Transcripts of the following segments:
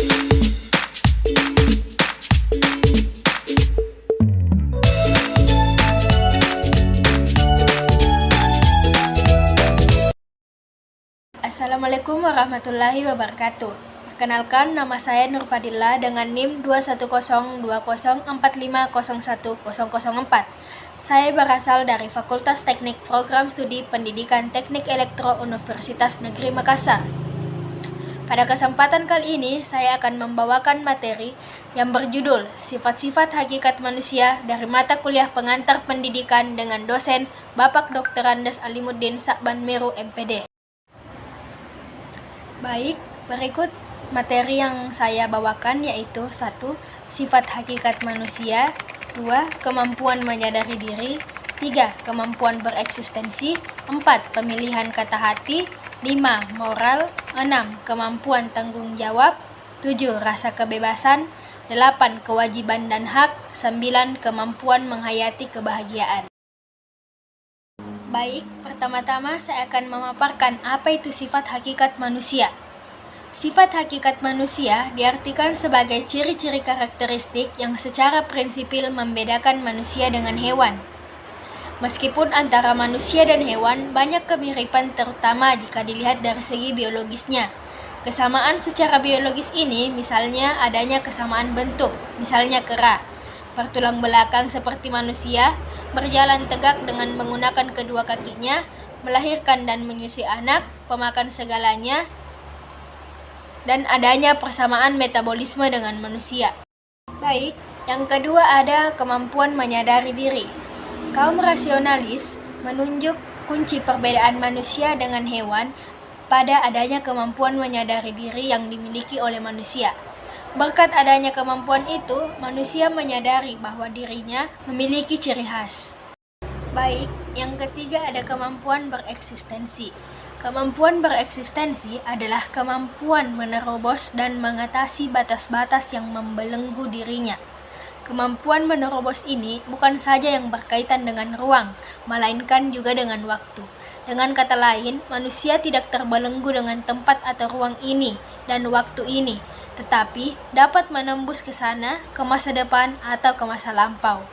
Assalamualaikum warahmatullahi wabarakatuh. Perkenalkan, nama saya Nur Fadila dengan NIM 2102045010004. Saya berasal dari Fakultas Teknik Program Studi Pendidikan Teknik Elektro Universitas Negeri Makassar. Pada kesempatan kali ini, saya akan membawakan materi yang berjudul Sifat-sifat Hakikat Manusia dari mata kuliah pengantar pendidikan dengan dosen Bapak Dr. Andes Alimuddin Sa'ban Meru MPD. Baik, berikut materi yang saya bawakan yaitu 1. Sifat hakikat manusia, 2. Kemampuan menyadari diri, 3. Kemampuan bereksistensi, 4. Pemilihan kata hati, 5. Moral, 6. Kemampuan tanggung jawab, 7. Rasa kebebasan, 8. Kewajiban dan hak, 9. Kemampuan menghayati kebahagiaan. Baik, pertama-tama saya akan memaparkan apa itu sifat hakikat manusia. Sifat hakikat manusia diartikan sebagai ciri-ciri karakteristik yang secara prinsipil membedakan manusia dengan hewan. Meskipun antara manusia dan hewan banyak kemiripan terutama jika dilihat dari segi biologisnya. Kesamaan secara biologis ini misalnya adanya kesamaan bentuk, misalnya kera, bertulang belakang seperti manusia, berjalan tegak dengan menggunakan kedua kakinya, melahirkan dan menyusui anak, pemakan segalanya, dan adanya persamaan metabolisme dengan manusia. Baik, yang kedua ada kemampuan menyadari diri. Kaum rasionalis menunjuk kunci perbedaan manusia dengan hewan pada adanya kemampuan menyadari diri yang dimiliki oleh manusia. Berkat adanya kemampuan itu, manusia menyadari bahwa dirinya memiliki ciri khas. Baik, yang ketiga ada kemampuan bereksistensi. Kemampuan bereksistensi adalah kemampuan menerobos dan mengatasi batas-batas yang membelenggu dirinya. Kemampuan menerobos ini bukan saja yang berkaitan dengan ruang, melainkan juga dengan waktu. Dengan kata lain, manusia tidak terbelenggu dengan tempat atau ruang ini dan waktu ini, tetapi dapat menembus ke sana, ke masa depan, atau ke masa lampau.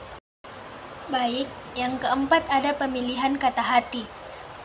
Baik, yang keempat ada pemilihan kata hati.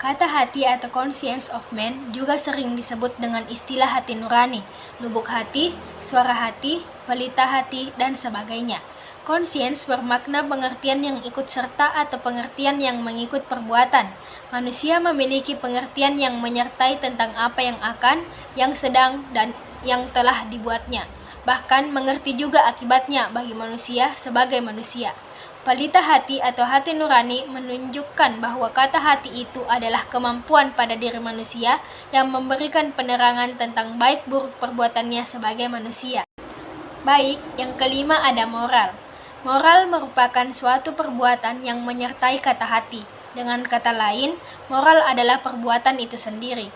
Kata hati atau conscience of man juga sering disebut dengan istilah hati nurani, lubuk hati, suara hati, pelita hati, dan sebagainya. Conscience bermakna pengertian yang ikut serta atau pengertian yang mengikut perbuatan. Manusia memiliki pengertian yang menyertai tentang apa yang akan, yang sedang, dan yang telah dibuatnya. Bahkan mengerti juga akibatnya bagi manusia sebagai manusia. Pelita hati atau hati nurani menunjukkan bahwa kata hati itu adalah kemampuan pada diri manusia yang memberikan penerangan tentang baik buruk perbuatannya sebagai manusia. Baik, yang kelima ada moral. Moral merupakan suatu perbuatan yang menyertai kata hati. Dengan kata lain, moral adalah perbuatan itu sendiri.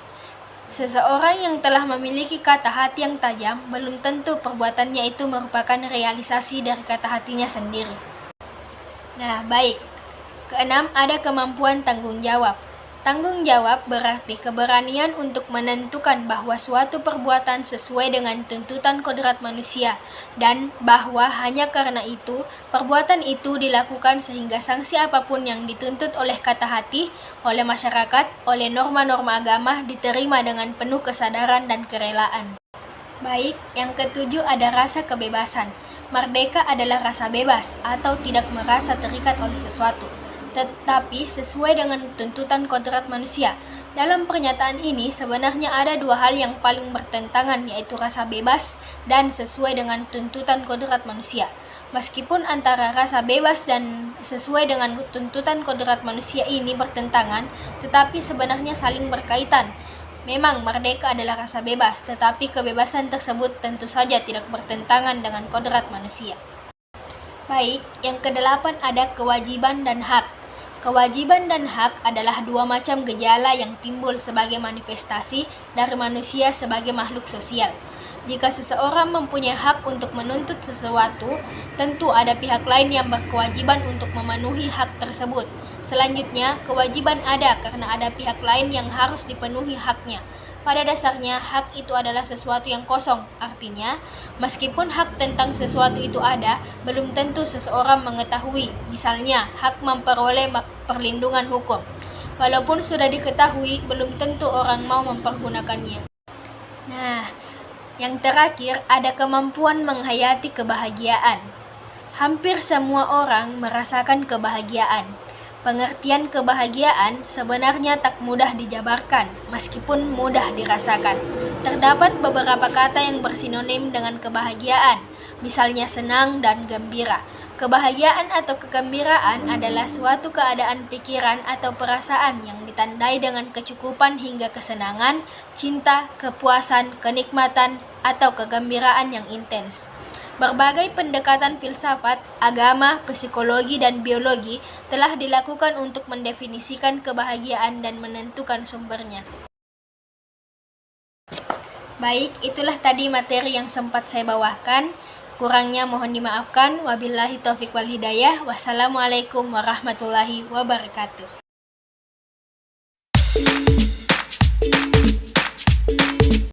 Seseorang yang telah memiliki kata hati yang tajam, belum tentu perbuatannya itu merupakan realisasi dari kata hatinya sendiri. Nah, baik. Keenam, ada kemampuan tanggung jawab. Tanggung jawab berarti keberanian untuk menentukan bahwa suatu perbuatan sesuai dengan tuntutan kodrat manusia dan bahwa hanya karena itu perbuatan itu dilakukan sehingga sanksi apapun yang dituntut oleh kata hati, oleh masyarakat, oleh norma-norma agama diterima dengan penuh kesadaran dan kerelaan. Baik, yang ketujuh ada rasa kebebasan. Merdeka adalah rasa bebas atau tidak merasa terikat oleh sesuatu, tetapi sesuai dengan tuntutan kodrat manusia. Dalam pernyataan ini sebenarnya ada dua hal yang paling bertentangan, yaitu rasa bebas dan sesuai dengan tuntutan kodrat manusia. Meskipun antara rasa bebas dan sesuai dengan tuntutan kodrat manusia ini bertentangan, tetapi sebenarnya saling berkaitan. Memang merdeka adalah rasa bebas, tetapi kebebasan tersebut tentu saja tidak bertentangan dengan kodrat manusia. Baik, yang kedelapan ada kewajiban dan hak. Kewajiban dan hak adalah dua macam gejala yang timbul sebagai manifestasi dari manusia sebagai makhluk sosial. Jika seseorang mempunyai hak untuk menuntut sesuatu, tentu ada pihak lain yang berkewajiban untuk memenuhi hak tersebut. Selanjutnya, kewajiban ada karena ada pihak lain yang harus dipenuhi haknya. Pada dasarnya, hak itu adalah sesuatu yang kosong. Artinya, meskipun hak tentang sesuatu itu ada, belum tentu seseorang mengetahui. Misalnya, hak memperoleh perlindungan hukum. Walaupun sudah diketahui, belum tentu orang mau mempergunakannya. Nah, yang terakhir, ada kemampuan menghayati kebahagiaan. Hampir semua orang merasakan kebahagiaan. Pengertian kebahagiaan sebenarnya tak mudah dijabarkan, meskipun mudah dirasakan. Terdapat beberapa kata yang bersinonim dengan kebahagiaan, misalnya senang dan gembira. Kebahagiaan atau kegembiraan adalah suatu keadaan pikiran atau perasaan yang ditandai dengan kecukupan hingga kesenangan, cinta, kepuasan, kenikmatan, atau kegembiraan yang intens. Berbagai pendekatan filsafat, agama, psikologi, dan biologi telah dilakukan untuk mendefinisikan kebahagiaan dan menentukan sumbernya. Baik, itulah tadi materi yang sempat saya bawakan. Kurangnya mohon dimaafkan. Wabillahi taufiq wal hidayah. Wassalamualaikum warahmatullahi wabarakatuh.